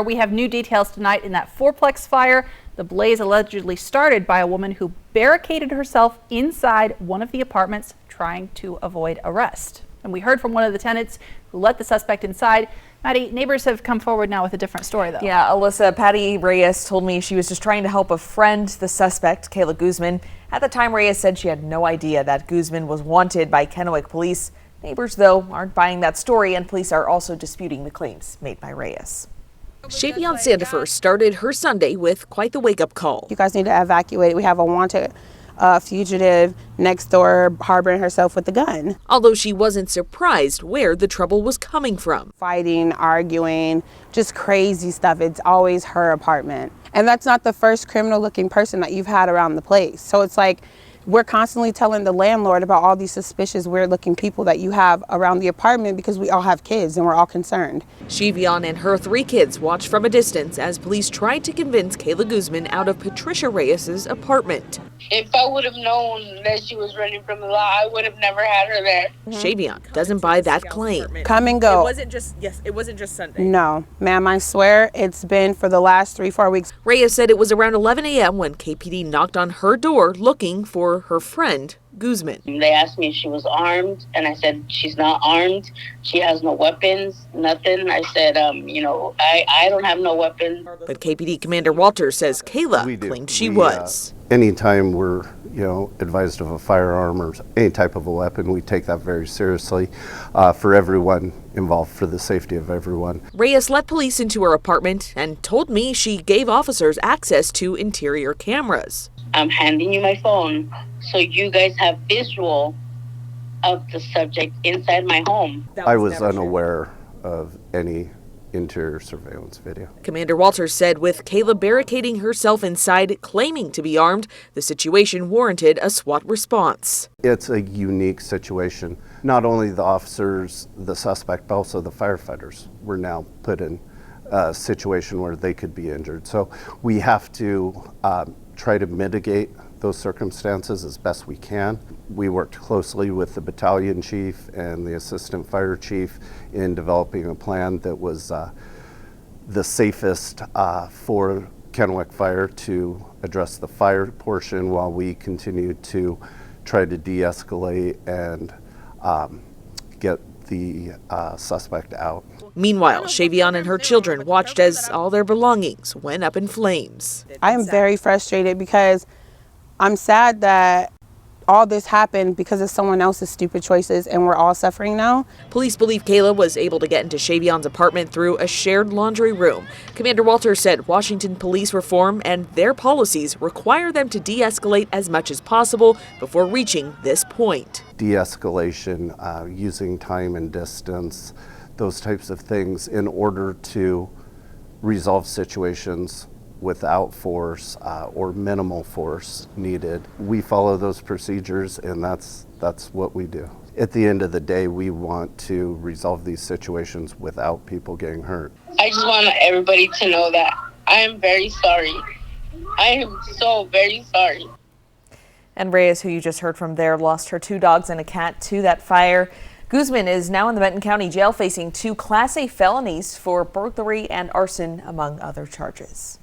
We have new details tonight in that fourplex fire. The blaze allegedly started by a woman who barricaded herself inside one of the apartments trying to avoid arrest. And we heard from one of the tenants who let the suspect inside. Maddie, neighbors have come forward now with a different story, though. Yeah, Alyssa, Patty Reyes told me she was just trying to help a friend, the suspect, Kayla Guzman. At the time, Reyes said she had no idea that Guzman was wanted by Kennewick police. Neighbors, though, aren't buying that story, and police are also disputing the claims made by Reyes. Shavion Sandifer started her Sunday with quite the wake-up call. You guys need to evacuate. We have a wanted fugitive next door harboring herself with a gun. Although she wasn't surprised where the trouble was coming from. Fighting, arguing, just crazy stuff. It's always her apartment. And that's not the first criminal-looking person that you've had around the place. So it's like we're constantly telling the landlord about all these suspicious, weird-looking people that you have around the apartment because we all have kids and we're all concerned. Shavion and her 3 kids watched from a distance as police tried to convince Kayla Guzman out of Patricia Reyes's apartment. If I would have known that she was running from the law, I would have never had her there. Shavion doesn't buy that claim. Come and go. It wasn't just Sunday. No, ma'am, I swear it's been for the last 3-4 weeks. Reyes said it was around 11 a.m. when KPD knocked on her door looking for her friend, Guzman. They asked me if she was armed, and I said she's not armed. She has no weapons, nothing. I said, I don't have no weapons. But KPD Commander Walter says Kayla claimed she was. Anytime we're, advised of a firearm or any type of a weapon, we take that very seriously for everyone involved, for the safety of everyone. Reyes let police into her apartment and told me she gave officers access to interior cameras. I'm handing you my phone so you guys have visual of the subject inside my home. I was unaware of any interior surveillance video. Commander Walters said with Kayla barricading herself inside, claiming to be armed, the situation warranted a SWAT response. It's a unique situation. Not only the officers, the suspect, but also the firefighters were now put in a situation where they could be injured. So we have to try to mitigate those circumstances as best we can. We worked closely with the battalion chief and the assistant fire chief in developing a plan that was the safest for Kennewick Fire to address the fire portion while we continue to try to de-escalate and get the suspect out. Meanwhile, Shavion and her children watched as all their belongings went up in flames. I am very frustrated because I'm sad that all this happened because of someone else's stupid choices and we're all suffering now. Police believe Kayla was able to get into Shavion's apartment through a shared laundry room. Commander Walters said Washington police reform and their policies require them to de-escalate as much as possible before reaching this point. De-escalation, using time and distance, those types of things in order to resolve situations without force or minimal force needed. We follow those procedures, and that's what we do. At the end of the day, we want to resolve these situations without people getting hurt. I just want everybody to know that I am very sorry. I am so very sorry. And Reyes, who you just heard from there, lost her 2 dogs and a cat to that fire. Guzman is now in the Benton County Jail facing 2 Class A felonies for burglary and arson, among other charges.